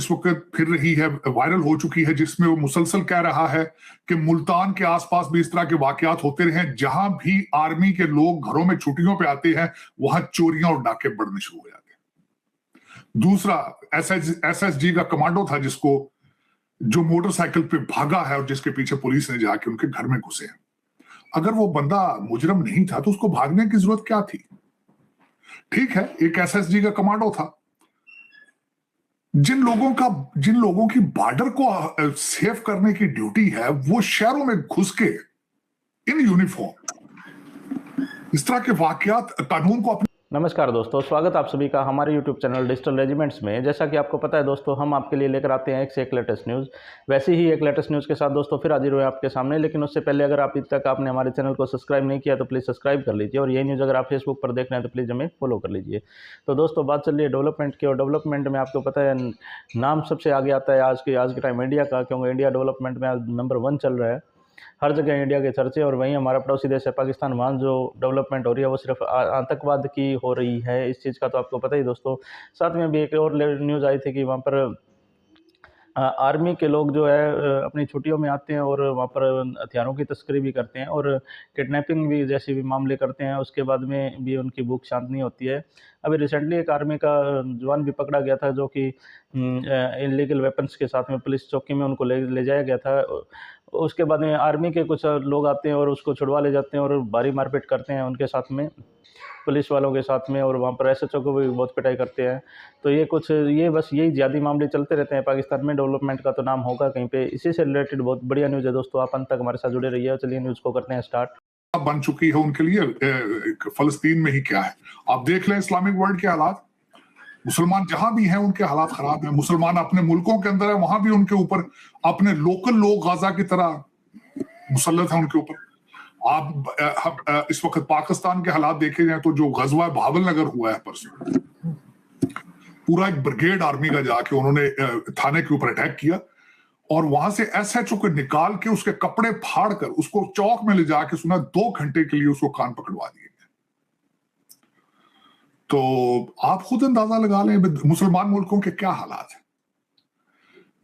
इस वक्त फिर रही है, वायरल हो चुकी है, जिसमें वो मुसलसल कह रहा है कि मुल्तान के आसपास भी इस तरह के वाकयात होते रहे हैं, जहां भी आर्मी के लोग घरों में छुट्टियों पे आते हैं वहां चोरियां और डाके बढ़ने शुरू हो जाते हैं। दूसरा एसएसजी का कमांडो था जिसको जो मोटरसाइकिल पे भागा है और जिसके पीछे पुलिस ने जाके उनके घर में घुसे हैं। अगर वो बंदा मुजरम नहीं था तो उसको भागने की जरूरत क्या थी? ठीक है, एक एसएसजी का कमांडो था। जिन लोगों की बॉर्डर को सेव करने की ड्यूटी है, वो शहरों में घुस के इन यूनिफॉर्म इस तरह के वाकयात कानून को अपने। नमस्कार दोस्तों, स्वागत आप सभी का हमारे YouTube चैनल डिजिटल रेजिमेंट्स में। जैसा कि आपको पता है दोस्तों, हम आपके लिए लेकर आते हैं एक से एक लेटेस्ट न्यूज़। वैसे ही एक लेटेस्ट न्यूज़ के साथ दोस्तों फिर हाजिर हुए आपके सामने। लेकिन उससे पहले अगर आप अभी तक आपने हमारे चैनल को सब्सक्राइब नहीं किया तो प्लीज़ सब्सक्राइब कर लीजिए, और ये न्यूज़ अगर आप फेसबुक पर देख रहे हैं तो प्लीज़ हमें फॉलो कर लीजिए। तो दोस्तों बात चल रही है डेवलपमेंट की, और डेवलपमेंट में आपको पता है नाम सबसे आगे आता है आज के टाइम इंडिया का, क्योंकि इंडिया डेवलपमेंट में आज नंबर 1 चल रहा है। हर जगह इंडिया के चर्चे। और वहीं हमारा पड़ोसी देश है पाकिस्तान, वहाँ जो डेवलपमेंट हो रही है वो सिर्फ आतंकवाद की हो रही है। इस चीज़ का तो आपको पता ही दोस्तों। साथ में भी एक और न्यूज़ आई थी कि वहाँ पर आर्मी के लोग जो है अपनी छुट्टियों में आते हैं और वहाँ पर हथियारों की तस्करी भी करते हैं और किडनैपिंग भी जैसे भी मामले करते हैं। उसके बाद में भी उनकी भूख शांत नहीं होती है। अभी रिसेंटली एक आर्मी का जवान भी पकड़ा गया था जो कि इनलीगल वेपन्स के साथ में पुलिस चौकी में उनको ले जाया गया था। उसके बाद में आर्मी के कुछ लोग आते हैं और उसको छुड़वा ले जाते हैं और भारी मारपीट करते हैं उनके साथ में, पुलिस वालों के साथ में, और वहाँ पर एसएचओ को भी बहुत पिटाई करते हैं। तो ये बस यही ज़्यादा मामले चलते रहते हैं पाकिस्तान में। डेवलपमेंट का तो नाम होगा कहीं पे। इसी से रिलेटेड बहुत बढ़िया न्यूज़ है दोस्तों, आप अंत तक हमारे साथ जुड़े रहिए। चलिए न्यूज़ को करते हैं स्टार्ट। बन चुकी है उनके लिए फलस्तीन में ही क्या है। आप देख लें इस्लामिक वर्ल्ड के हालात, मुसलमान जहां भी हैं उनके हालात खराब हैं। मुसलमान अपने मुल्कों के अंदर है, वहां भी उनके ऊपर अपने लोकल लोग गाजा की तरह मुसल्लत है उनके ऊपर। आप इस वक्त पाकिस्तान के हालात देखे जाए तो जो गजवा भावल नगर हुआ है परसों, पूरा एक ब्रिगेड आर्मी का जाके उन्होंने थाने के ऊपर अटैक किया और वहां से एसएचओ को निकाल के उसके कपड़े फाड़ कर उसको चौक में ले जाके सुना 2 घंटे के लिए उसको कान पकड़वा दिए। तो आप खुद अंदाजा लगा लें मुसलमान मुल्कों के क्या हालात है।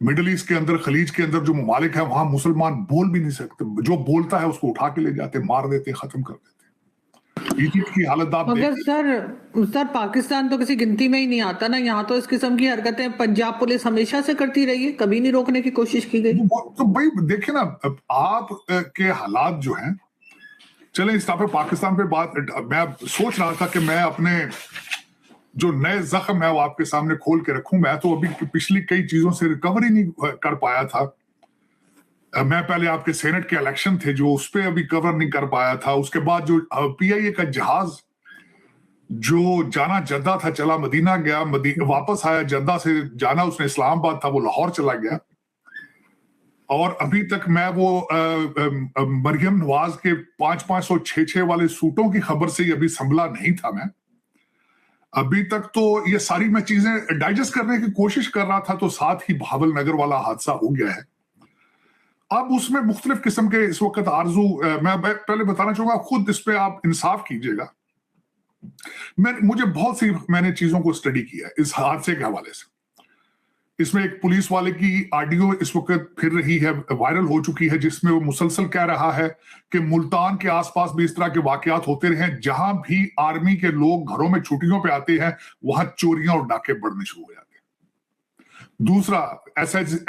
मिडिल ईस्ट के अंदर, खलीज के अंदर जो ममालिक है वहां मुसलमान बोल भी नहीं सकते। जो बोलता है उसको उठा के ले जाते, मार देते, खत्म कर देते। इजिप्ट की हालत आप मगर सर पाकिस्तान तो किसी गिनती में ही नहीं आता ना। यहाँ तो इस किस्म की हरकतें पंजाब पुलिस हमेशा से करती रही है, कभी नहीं रोकने की कोशिश की गई। तो भाई देखे ना, आप के हालात जो हैं। चले इस पे पाकिस्तान पे बात, मैं सोच रहा था कि मैं अपने जो नए जख्म है वो आपके सामने खोल के रखूं। मैं तो अभी पिछली कई चीजों से रिकवरी नहीं कर पाया था। मैं पहले आपके सेनेट के इलेक्शन थे जो उस पर अभी कवर नहीं कर पाया था। उसके बाद जो पीआईए का जहाज जो जाना जद्दा था चला मदीना गया, वापस आया जद्दा से जाना उसने इस्लामाबाद था, वो लाहौर चला गया। और अभी तक मैं वो मरियम नवाज के 500 600 वाले सूटों की खबर से ही अभी संभला नहीं था। मैं अभी तक तो ये सारी मैं चीजें डाइजेस्ट करने की कोशिश कर रहा था, तो साथ ही भावल नगर वाला हादसा हो गया है। अब उसमें मुख्तलिफ किस्म के इस वक्त आरजू, मैं पहले बताना चाहूंगा, खुद इस पे आप इंसाफ कीजिएगा। मैंने चीजों को स्टडी किया है इस हादसे के हवाले से। इसमें एक पुलिस वाले की ऑडियो इस वक्त फिर रही है, वायरल हो चुकी है, जिसमें वो मुसलसल कह रहा है कि मुल्तान के आसपास भी इस तरह के वाकयात होते रहे हैं, जहां भी आर्मी के लोग घरों में छुट्टियों पे आते हैं वहां चोरियां और डाके बढ़ने शुरू हो जाते हैं। दूसरा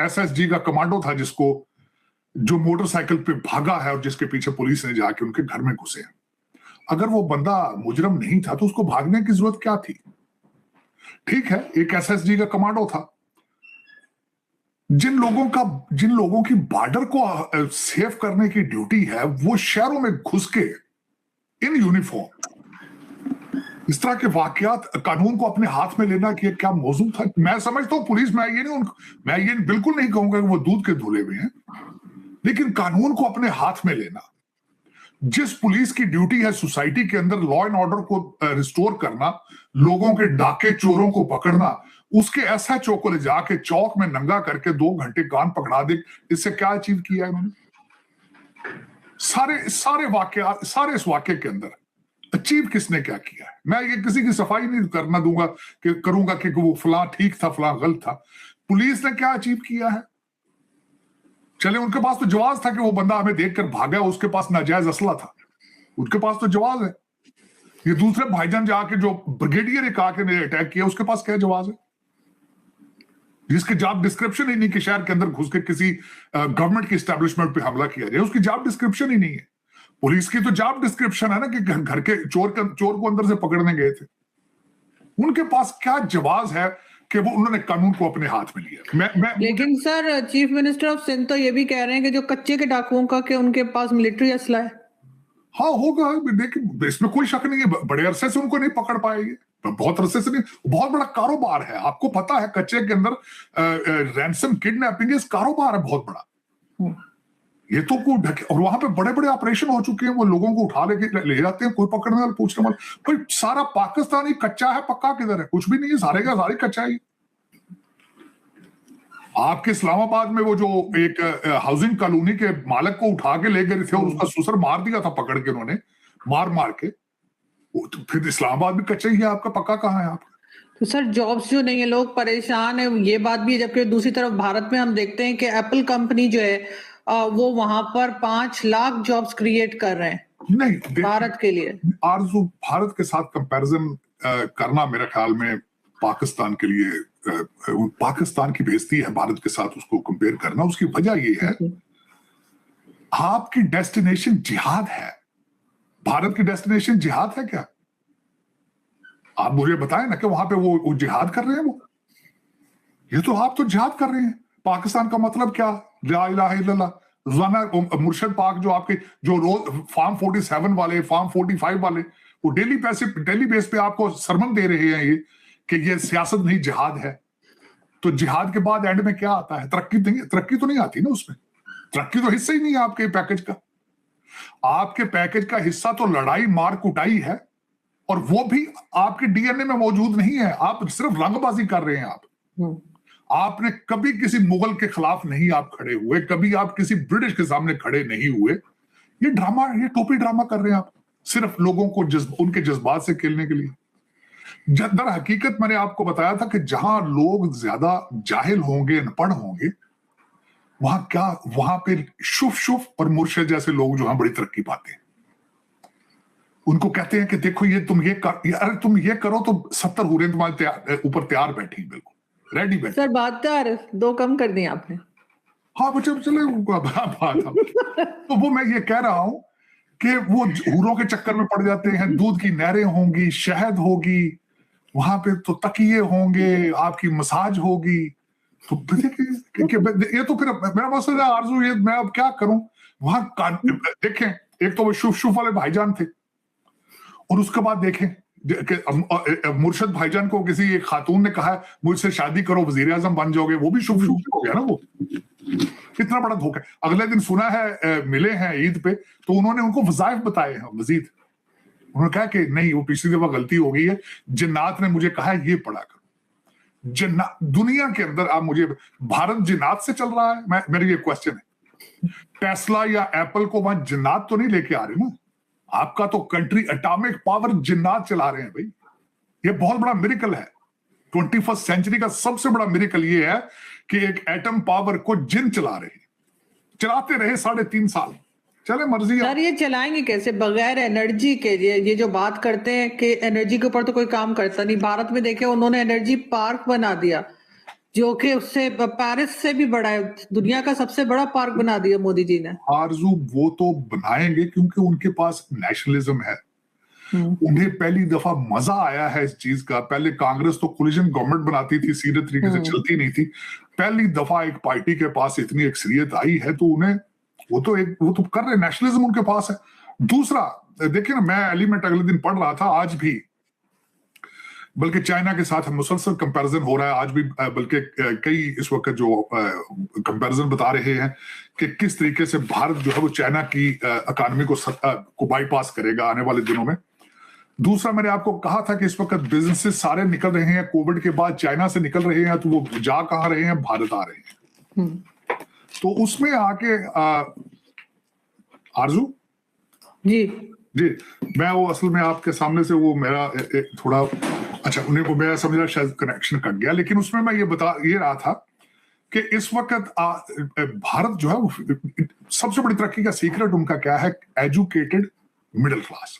एसएसजी का कमांडो था जिसको जो मोटरसाइकिल पे भागा है और जिसके पीछे पुलिस ने जाके उनके घर में घुसे हैं। अगर वो बंदा मुजरम नहीं था तो उसको भागने की जरूरत क्या थी? ठीक है, एक एसएसजी का कमांडो था। जिन लोगों की बॉर्डर को सेव करने की ड्यूटी है, वो शहरों में घुस के इन यूनिफॉर्म इस तरह के वाकयात कानून को अपने हाथ में लेना कि क्या मौजूद था। मैं समझता हूं पुलिस, मैं ये बिल्कुल नहीं कहूंगा कि वो दूध के धुले हुए हैं, लेकिन कानून को अपने हाथ में लेना, जिस पुलिस की ड्यूटी है सोसाइटी के अंदर लॉ एंड ऑर्डर को रिस्टोर करना, लोगों के डाके चोरों को पकड़ना, उसके एसएचओ को ले जाके चौक में नंगा करके 2 घंटे कान पकड़ा दे, इससे क्या अचीव किया इन्होंने? सारे इस वाक्य के अंदर अचीव किसने क्या किया है? मैं ये किसी की सफाई नहीं करूंगा कि वो फलां ठीक था फलां गलत था। पुलिस ने क्या अचीव किया है? चले उनके पास तो जवाब था कि वो बंदा हमें देखकर भागा, उसके पास नाजायज असला था, उनके पास तो जवाब है। ये दूसरे भाईजान जाके जो ब्रिगेडियर एक आके ने अटैक किया, उसके पास क्या जवाब है? जिसके जॉब डिस्क्रिप्शन ही नहीं कि शहर के अंदर घुस के किसी गवर्नमेंट की एस्टेब्लिशमेंट पे हमला किया जाए, उसकी जॉब डिस्क्रिप्शन ही नहीं है। पुलिस की तो जॉब डिस्क्रिप्शन है ना कि घर के चोर को अंदर से पकड़ने गए थे। उनके पास क्या जवाब है कि वो उन्होंने कानून को अपने हाथ में लिया। लेकिन sir chief minister of Sindh तो ये भी कह रहे हैं कि जो कच्चे के डाकुओं का कि उनके पास मिलिट्री असला है। हाँ होगा, देखिए इसमें कोई शक नहीं है। बड़े अरसे से उनको नहीं पकड़ पाएंगे, बहुत अरसे से नहीं। बहुत बड़ा कारोबार है, आपको पता है कच्चे के अंदर रैंसम किडनैपिंग इस कारोबार है बहुत बड़ा। ये तो कोई और वहां पे बड़े बड़े ऑपरेशन हो चुके हैं, वो लोगों को उठा ले जाते हैं, कोई पकड़ने वाला पूछने वाला। भाई सारा पाकिस्तानी कच्चा है, पक्का किधर है? कुछ भी नहीं है, सारे का सारी कच्चा ही। आपके इस्लामाबाद में वो जो एक हाउसिंग कॉलोनी के मालिक को उठा के ले गए थे और उसका ससुर मार दिया था पकड़ के, उन्होंने मार के। तो फिर इस्लामाबाद भी कच्चा ही है आपका, पक्का कहाँ है आपका? तो सर जॉब्स जो नहीं है, लोग परेशान है, ये बात भी है। जबकि दूसरी तरफ भारत में हम देखते हैं कि एप्पल कंपनी जो है वो वहां पर 5 लाख जॉब्स क्रिएट कर रहे हैं नहीं भारत के लिए। आरजू, भारत के साथ कंपैरिजन करना मेरे ख्याल में पाकिस्तान के लिए पाकिस्तान की बेइज्जती है भारत के साथ उसको कंपेयर करना। उसकी वजह ये है, आपकी डेस्टिनेशन जिहाद है। भारत की डेस्टिनेशन जिहाद है क्या? आप मुझे बताएं ना कि वहां पे वो जिहाद कर रहे हैं। वो ये तो आप तो जिहाद कर रहे हैं। पाकिस्तान का मतलब क्या? ला इलाहा इल्लल्लाह। मुर्शद पाक जो आपके जो रोज फार्म 47 वाले, फार्म 45 वाले, वो डेली बेस पे आपको सरमन दे रहे हैं ये कि ये सियासत नहीं जिहाद है। तो जिहाद के बाद एंड में क्या आता है? तरक्की तो नहीं आती ना उसमें। तरक्की तो हिस्सा ही नहीं है आपके पैकेज का। आपके पैकेज का हिस्सा तो लड़ाई मार कुटाई है, और वो भी आपके डीएनए में मौजूद नहीं है। आप सिर्फ रंगबाजी कर रहे हैं। आपने कभी किसी मुगल के खिलाफ नहीं आप खड़े हुए, कभी आप किसी ब्रिटिश के सामने खड़े नहीं हुए। ये ड्रामा, ये टोपी ड्रामा कर रहे हैं आप, सिर्फ लोगों को उनके जज्बात से खेलने के लिए। दर हकीकत मैंने आपको बताया था कि जहां लोग ज्यादा जाहिल होंगे, अनपढ़ होंगे, वहां पे शुफ और मुर्शिद जैसे लोग जो हैं बड़ी तरक्की पाते हैं। उनको कहते हैं कि देखो ये तुम ये करो तो 70 हुरें तुम्हारे ऊपर तैयार बैठी, बिल्कुल रेडी बैठी। सर बात 2 कम कर दी आपने। हाँ बच्चे चले तो वो मैं ये कह रहा हूं कि वो हूरों के चक्कर में पड़ जाते हैं। दूध की नहरें होंगी, शहद होगी, वहां पे तो तकिए होंगे, आपकी मसाज होगी। तो ये तो फिर मेरा मसला है आरजू, ये मैं अब क्या करूं? वहां देखें, एक तो वो शुफ वाले भाईजान थे, और उसके बाद देखें मुर्शद भाईजान को किसी एक खातून ने कहा मुझसे शादी करो, वजीर आजम बन जाओगे। वो भी शुफ हो गया ना। वो कितना बड़ा धोखा है। अगले दिन सुना है मिले हैं ईद पे, तो उन्होंने उनको वज़ाइफ बताए हैं मजीद। उन्होंने कहा कि नहीं, वो पिछली दफा गलती हो गई है, जिन्नात ने मुझे कहा ये पढ़ा करो। दुनिया के अंदर आप मुझे, भारत जिन्नात से चल रहा है? मेरी ये क्वेश्चन है। टेस्ला या एप्पल को वहां जिन्नात तो नहीं लेके आ रहे ना। आपका तो कंट्री एटॉमिक पावर जिन्नात चला रहे हैं भाई। ये बहुत बड़ा मिरेकल है। 21st सेंचुरी का सबसे बड़ा मिरेकल ये है कि एक एटम पावर को जिन चला रहे हैं। चलाते रहे 3.5 साल, चले मर्जी। सर ये चलाएंगे कैसे बगैर एनर्जी के? ये जो बात करते हैं कि एनर्जी के ऊपर तो कोई काम करता नहीं। भारत में देखे उन्होंने एनर्जी पार्क बना दिया, जो कि उससे पेरिस से भी बड़ा है। दुनिया का सबसे बड़ा पार्क बना दिया मोदी जी ने। आरजू वो तो बनाएंगे क्योंकि उनके पास नेशनलिज्म है। उन्हें पहली दफा मजा आया है इस चीज का। पहले कांग्रेस तो कोलिशन गवर्नमेंट बनाती थी, सीधे तरीके से चलती नहीं थी। पहली दफा एक पार्टी के पास इतनी अक्सरियत आई है, तो उन्हें वो तो कर रहे, नेशनलिज्म उनके पास है। दूसरा देखिए ना, मैं एलिमेंट अगले दिन पढ़ रहा था, आज भी बल्कि चाइना के साथ मुसलसल कंपैरिजन हो रहा है आज भी। बल्कि कई इस वक्त जो कंपैरिजन बता रहे हैं कि किस तरीके से भारत जो है वो चाइना की इकोनॉमी को बाईपास करेगा आने वाले दिनों में। दूसरा, मैंने आपको कहा था कि इस वक्त बिजनेसेस सारे निकल रहे हैं कोविड के बाद, चाइना से निकल रहे हैं, तो वो जा कहाँ रहे हैं? भारत आ रहे हैं। तो उसमें आके आरजू जी मैं वो असल में आपके सामने से वो मेरा थोड़ा अच्छा, उन्हें को मैं समझा शायद कनेक्शन कट गया, लेकिन उसमें मैं ये बता रहा था कि इस वक्त भारत जो है वो सबसे बड़ी तरक्की का सीक्रेट उनका क्या है? Educated middle class.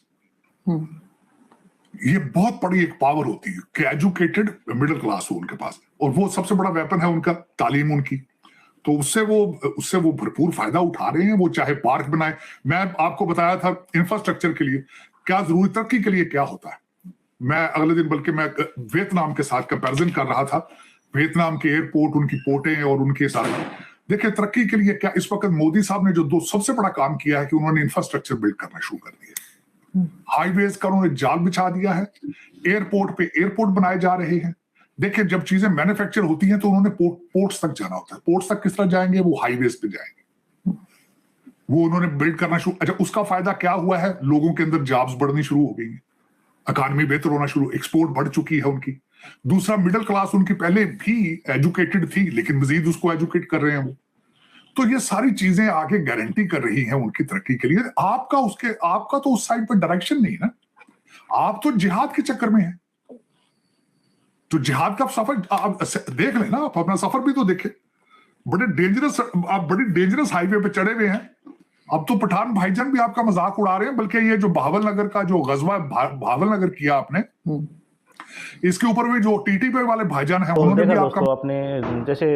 ये बहुत बड़ी एक पावर होती है कि एजुकेटेड मिडिल क्लास हो उनके पास, और वो सबसे बड़ा वेपन है उनका तालीम उनकी। तो उससे वो भरपूर फायदा उठा रहे हैं। वो चाहे पार्क बनाए, मैं आपको बताया था इंफ्रास्ट्रक्चर के लिए क्या जरूरी, तरक्की के लिए क्या होता है। मैं अगले दिन बल्कि मैं वियतनाम के साथ कंपैरिजन कर रहा था, वियतनाम के एयरपोर्ट, उनकी पोर्टें और उनके सारे। देखिए तरक्की के लिए क्या इस वक्त मोदी साहब ने जो सबसे बड़ा काम किया है कि उन्होंने इंफ्रास्ट्रक्चर बिल्ड करना शुरू कर दिया। हाईवेज का उन्होंने जाल बिछा दिया है, एयरपोर्ट पे एयरपोर्ट बनाए जा रहे हैं। देखिए जब चीजें मैन्युफैक्चर होती हैं तो उन्होंने पोर्ट्स तक जाना होता है। पोर्ट्स तक किस तरह जाएंगे? वो हाईवेज पे जाएंगे, वो उन्होंने बिल्ड करना शुरू। अच्छा, उसका फायदा क्या हुआ है? लोगों के अंदर जॉब्स बढ़नी शुरू हो गई है, इकॉनमी बेहतर होना शुरू, एक्सपोर्ट बढ़ चुकी है उनकी। दूसरा, मिडिल क्लास उनकी पहले भी एजुकेटेड थी लेकिन मजीद उसको एजुकेट कर रहे हैं वो। तो ये सारी चीजें आगे गारंटी कर रही हैं उनकी तरक्की के लिए। आपका तो उस साइड पर डायरेक्शन नहीं है ना, आप तो जिहाद के चक्कर में हैं। तो जिहाद का सफर आप देख लेना, आप अपना सफर भी तो देखें। आप बड़ी डेंजरस हाईवे पे चढ़े हुए हैं। अब तो पठान भाईजान भी आपका मजाक उड़ा रहे हैं, बल्कि ये जो बहावल नगर का जो गजवा बहावल नगर किया आपने, इसके ऊपर भी जो टीटीपी वाले भाईजान हैं तो उन्होंने देखा भी दोस्तों, आपने जैसे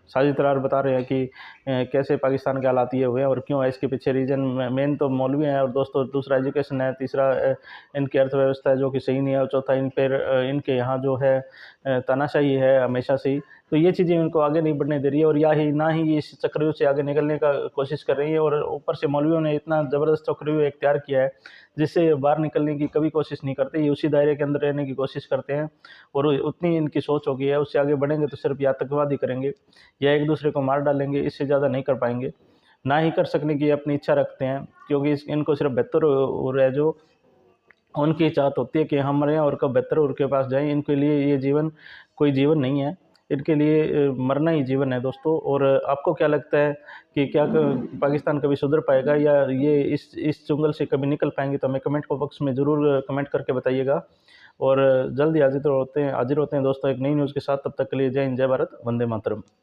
साजिद तरार बता रहे हैं कि कैसे पाकिस्तान के हालात ये हुए हैं और क्यों है, इसके पीछे रीजन मेन तो मौलवी हैं, और दोस्तों दूसरा एजुकेशन है, तीसरा इनकी अर्थव्यवस्था है जो कि सही नहीं है, और चौथा इनके यहाँ जो है तानाशाही है हमेशा से ही। तो ये चीज़ें इनको आगे नहीं बढ़ने दे रही है, और ना ही इस चक्रव्यूह से आगे निकलने का कोशिश कर रही है। और ऊपर से मौलवियों ने इतना ज़बरदस्त चक्रव्यूह इख्तियार किया है जिससे ये बाहर निकलने की कभी कोशिश नहीं करते, ये उसी दायरे के अंदर रहने की कोशिश करते हैं। और उतनी इनकी सोच हो गई है, उससे आगे बढ़ेंगे तो सिर्फ या आतंकवादी करेंगे या एक दूसरे को मार डालेंगे, इससे ज़्यादा नहीं कर पाएंगे। ना ही कर सकने की अपनी इच्छा रखते हैं, क्योंकि इनको सिर्फ बेहतर हो रहा है, जो उनकी चाहत होती है कि हम रहें और कब बेहतर उनके पास जाएं। इनके लिए ये जीवन कोई जीवन नहीं है, इनके लिए मरना ही जीवन है दोस्तों। और आपको क्या लगता है कि क्या पाकिस्तान कभी सुधर पाएगा या ये इस चुंगल से कभी निकल पाएंगे? तो हमें कमेंट बॉक्स में ज़रूर कमेंट करके बताइएगा। और जल्दी हाजिर होते हैं दोस्तों एक नई न्यूज़ के साथ। तब तक के लिए जय हिंद, जय भारत, वंदे मातरम।